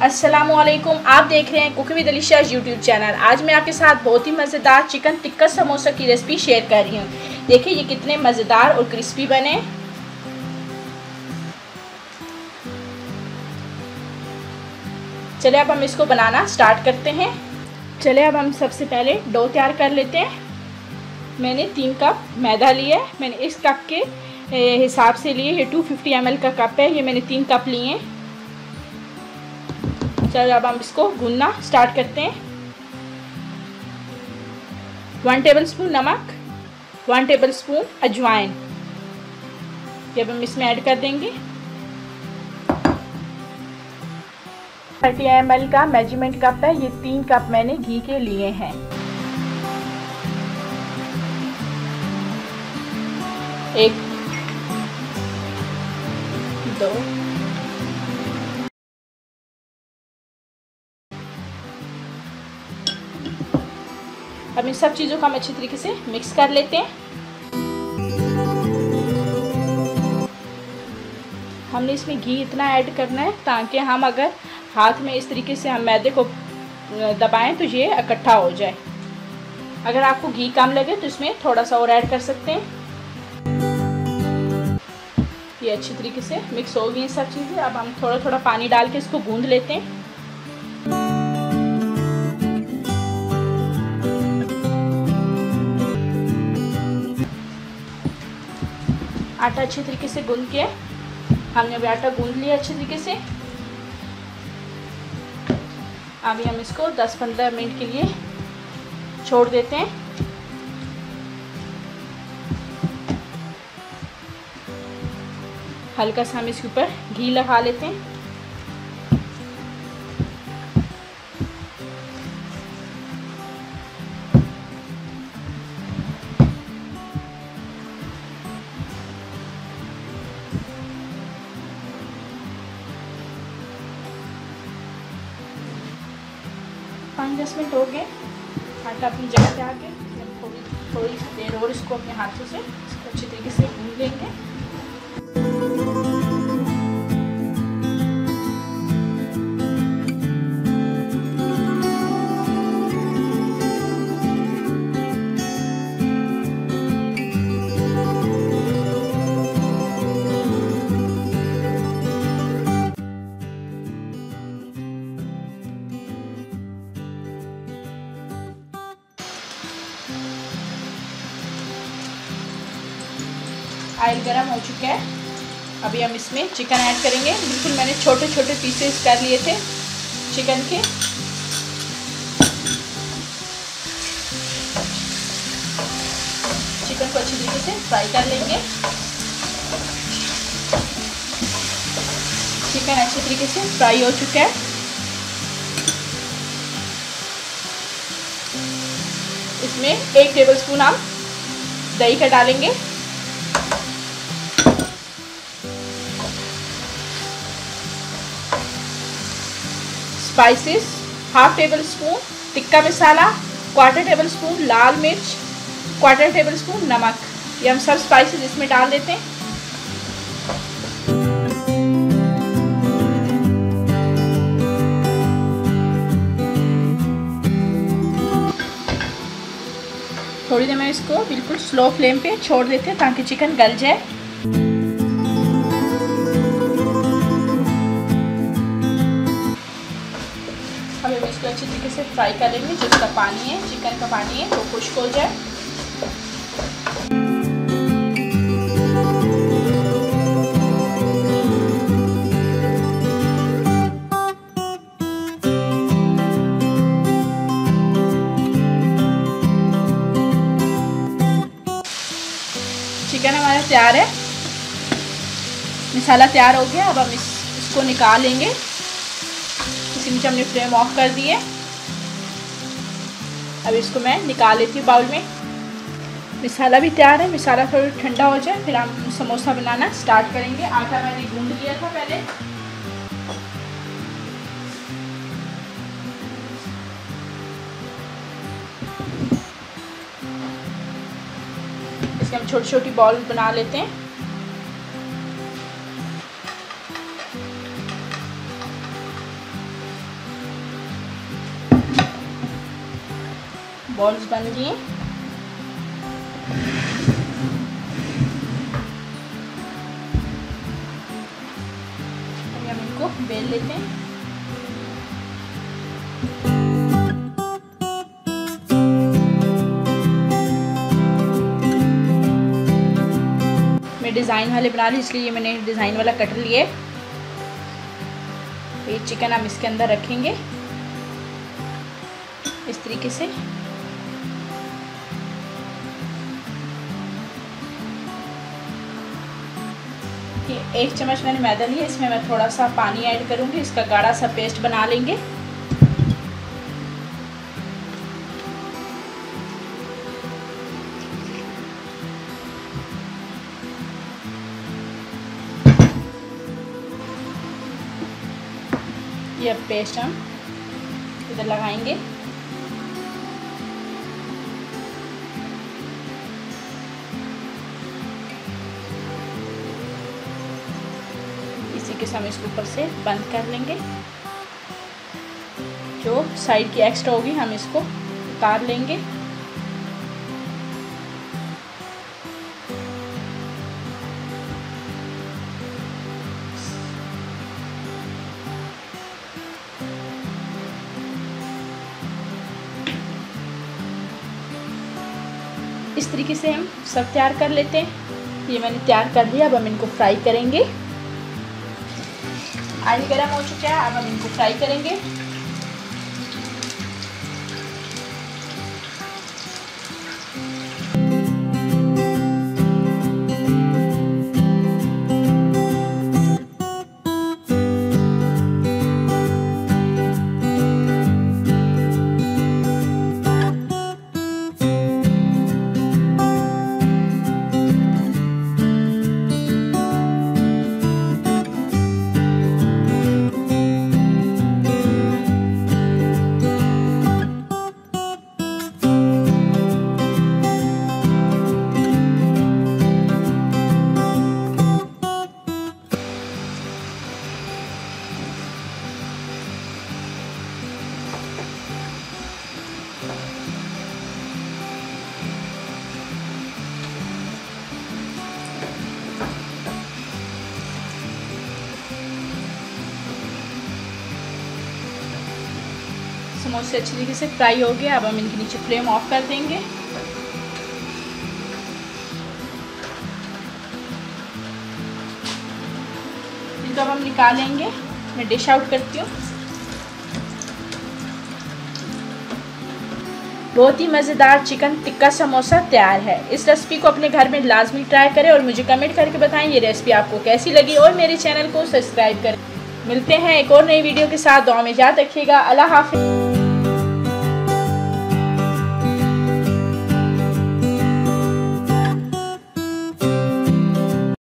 अस्सलामुअलैकुम, आप देख रहे हैं cooking with delicious YouTube channel. आज मैं आपके साथ बहुत ही मज़ेदार चिकन टिक्का समोसा की रेसिपी शेयर कर रही हूँ। देखिए ये कितने मज़ेदार और क्रिस्पी बने। चलिए अब हम इसको बनाना स्टार्ट करते हैं। चलिए अब हम सबसे पहले डो तैयार कर लेते हैं। मैंने 3 कप मैदा लिया है। मैंने इस कप के हिसाब से लिए। ये 250 ml का कप है। ये मैंने 3 कप लिए हैं। चलो अब हम इसको गूंदना स्टार्ट करते हैं। 1 टेबलस्पून नमक, 1 टेबलस्पून अजवाइन, ये अब हम इसमें ऐड कर देंगे। 30 ml का मेजरमेंट कप है। ये 3 कप मैंने घी के लिए हैं। एक, 2, अब इन सब चीज़ों को हम अच्छी तरीके से मिक्स कर लेते हैं। हमने इसमें घी इतना ऐड करना है ताकि हम अगर हाथ में इस तरीके से हम मैदे को दबाएं तो ये इकट्ठा हो जाए। अगर आपको घी कम लगे तो इसमें थोड़ा सा और ऐड कर सकते हैं। ये अच्छी तरीके से मिक्स हो गई सब चीज़ें। अब हम थोड़ा थोड़ा पानी डाल के इसको गूंद लेते हैं। आटा अच्छी तरीके से गूंद के हमने अभी आटा गूंद लिया अच्छी तरीके से। अभी हम इसको 10-15 मिनट के लिए छोड़ देते हैं। हल्का सा हम इसके ऊपर घी लगा लेते हैं। पाँच 10 मिनट हो गए। आटा अपनी जगह पे आ गया। थोड़ी देर और इसको अपने हाथों से इसको अच्छी तरीके से गूंद लेंगे। ऑयल गरम हो चुका है। अभी हम इसमें चिकन ऐड करेंगे। बिल्कुल मैंने छोटे छोटे पीसेस कर लिए थे चिकन के। चिकन को अच्छी तरीके से फ्राई कर लेंगे। चिकन अच्छी तरीके से फ्राई हो चुका है। इसमें 1 टेबलस्पून हम दही का डालेंगे। Spices 1/2 tablespoon tikka masala, 1/4 tablespoon लाल मिर्च, 1/4 टेबलस्पून नमक, ये हम सब स्पाइसेस इसमें डाल देते हैं। थोड़ी देर में इसको बिल्कुल स्लो फ्लेम पे छोड़ देते हैं ताकि चिकन गल जाए। अब हम इसको अच्छी तरीके से फ्राई कर लेंगे। जो इसका पानी है, चिकन का पानी है, वो खुश्क हो जाए। चिकन हमारा तैयार है। मसाला तैयार हो गया। अब हम इसको निकाल लेंगे। इसी नीचे हमने फ्लेम ऑफ कर दी है। अब इसको मैं निकाल लेती हूँ बाउल में। मसाला भी तैयार है। मसाला थोड़ा ठंडा हो जाए फिर हम समोसा बनाना स्टार्ट करेंगे। आटा मैंने गूंद लिया था पहले। इसके हम छोटी छोटी बॉल बना लेते हैं। बॉल्स बन गए। हम इनको बेल लेते हैं। मैं डिज़ाइन वाले बना रही, इसलिए मैंने डिज़ाइन वाला कटर लिए। ये चिकन हम इसके अंदर रखेंगे इस तरीके से। ये 1 चम्मच मैंने मैदा लिया, इसमें मैं थोड़ा सा पानी ऐड करूँगी, इसका गाढ़ा सा पेस्ट बना लेंगे। ये पेस्ट हम इधर लगाएंगे। इसी के हम इसके ऊपर से बंद कर लेंगे। जो साइड की एक्स्ट्रा होगी हम इसको उतार लेंगे। इस तरीके से हम सब तैयार कर लेते हैं। ये मैंने तैयार कर लिया। अब हम इनको फ्राई करेंगे। ऑयल गरम हो चुका है, अब हम इनको फ्राई करेंगे। समोसे अच्छी तरीके से फ्राई हो गया। अब हम इनके नीचे फ्लेम ऑफ कर देंगे। इनको अब हम निकालेंगे। मैं डिश आउट करती हूँ। बहुत ही मज़ेदार चिकन टिक्का समोसा तैयार है। इस रेसिपी को अपने घर में लाजमी ट्राई करें और मुझे कमेंट करके बताएं ये रेसिपी आपको कैसी लगी, और मेरे चैनल को सब्सक्राइब करें। मिलते हैं एक और नई वीडियो के साथ। दुआ में याद रखिएगा। अल्लाह हाफ़िज़।